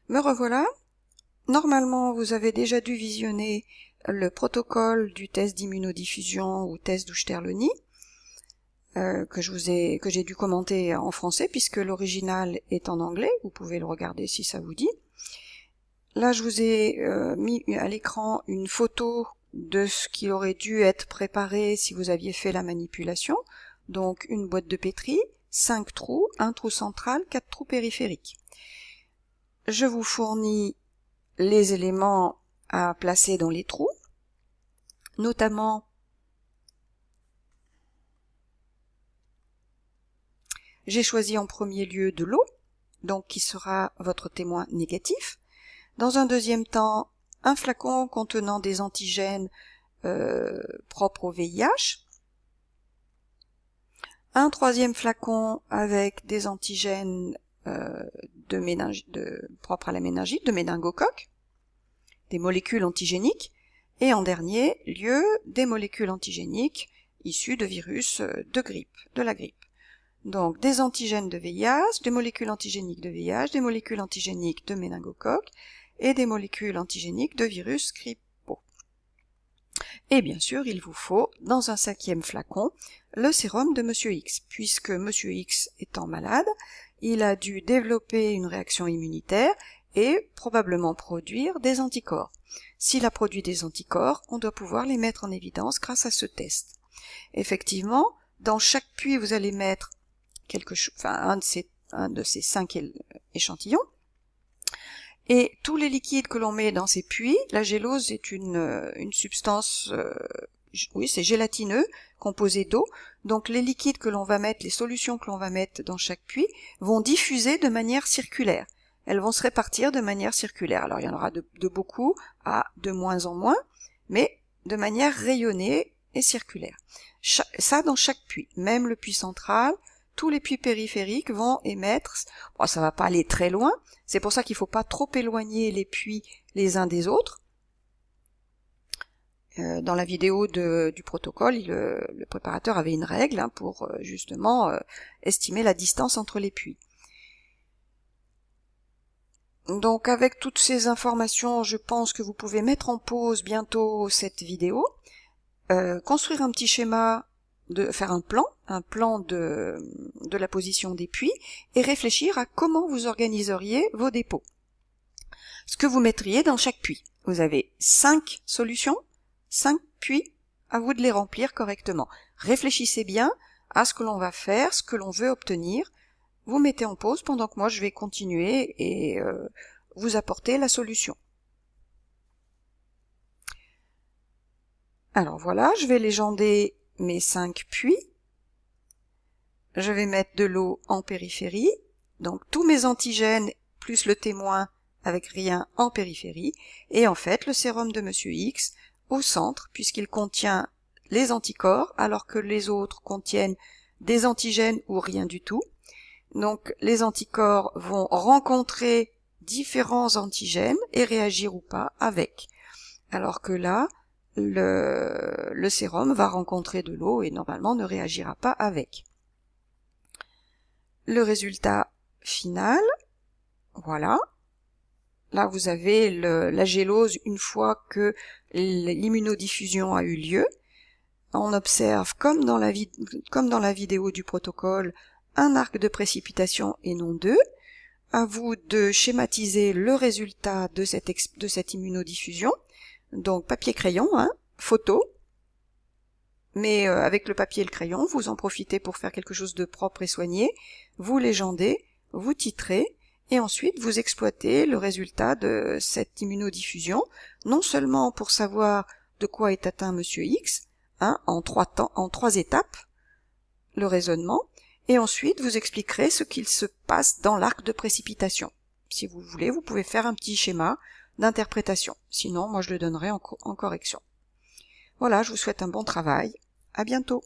Me revoilà. Normalement, vous avez déjà dû visionner le protocole du test d'immunodiffusion ou test d'Ouchterlony, que j'ai dû commenter en français puisque l'original est en anglais. Vous pouvez le regarder si ça vous dit. Là, je vous ai mis à l'écran une photo de ce qui aurait dû être préparé si vous aviez fait la manipulation. Donc, une boîte de pétri, 5 trous, un trou central, 4 trous périphériques. Je vous fournis les éléments à placer dans les trous, notamment j'ai choisi en premier lieu de l'eau, donc qui sera votre témoin négatif. Dans un deuxième temps, un flacon contenant des antigènes propres au VIH, un troisième flacon avec des antigènes propres à la méningite, de méningocoque, des molécules antigéniques, et en dernier lieu, des molécules antigéniques issues de virus de la grippe. Donc des antigènes de VIH, des molécules antigéniques de VIH, des molécules antigéniques de méningocoque et des molécules antigéniques de virus grippaux. Et bien sûr, il vous faut, dans un 5e flacon, le sérum de Monsieur X, puisque Monsieur X étant malade, il a dû développer une réaction immunitaire et probablement produire des anticorps. S'il a produit des anticorps, on doit pouvoir les mettre en évidence grâce à ce test. Effectivement, dans chaque puits, vous allez mettre un de ces 5 échantillons. Et tous les liquides que l'on met dans ces puits, la gélose est une substance, oui, c'est gélatineux, composé d'eau. Donc les liquides que l'on va mettre, les solutions que l'on va mettre dans chaque puits, vont diffuser de manière circulaire. Elles vont se répartir de manière circulaire. Alors il y en aura de beaucoup à de moins en moins, mais de manière rayonnée et circulaire. Ça dans chaque puits, même le puits central, tous les puits périphériques vont émettre, bon, ça va pas aller très loin, c'est pour ça qu'il faut pas trop éloigner les puits les uns des autres. Dans la vidéo du protocole, le préparateur avait une règle pour justement estimer la distance entre les puits. Donc avec toutes ces informations, je pense que vous pouvez mettre en pause bientôt cette vidéo, construire un petit schéma, faire un plan de la position des puits et réfléchir à comment vous organiseriez vos dépôts. Ce que vous mettriez dans chaque puits. Vous avez 5 solutions, 5 puits, à vous de les remplir correctement. Réfléchissez bien à ce que l'on va faire, ce que l'on veut obtenir. Vous mettez en pause pendant que moi je vais continuer et vous apporter la solution. Alors voilà, je vais légender mes 5 puits. Je vais mettre de l'eau en périphérie, donc tous mes antigènes plus le témoin avec rien en périphérie, et en fait le sérum de Monsieur X au centre, puisqu'il contient les anticorps, alors que les autres contiennent des antigènes ou rien du tout. Donc les anticorps vont rencontrer différents antigènes et réagir ou pas avec. Alors que là, le sérum va rencontrer de l'eau et normalement ne réagira pas avec. Le résultat final, voilà. Là, vous avez la gélose une fois que l'immunodiffusion a eu lieu. On observe, comme dans la vidéo du protocole, un arc de précipitation et non 2. À vous de schématiser le résultat de cette immunodiffusion. Donc papier-crayon, photo, mais avec le papier et le crayon, vous en profitez pour faire quelque chose de propre et soigné, vous légendez, vous titrez, et ensuite vous exploitez le résultat de cette immunodiffusion, non seulement pour savoir de quoi est atteint Monsieur X, en 3 étapes, le raisonnement, et ensuite vous expliquerez ce qu'il se passe dans l'arc de précipitation. Si vous voulez, vous pouvez faire un petit schéma d'interprétation. Sinon, moi je le donnerai en correction. Voilà, je vous souhaite un bon travail. À bientôt.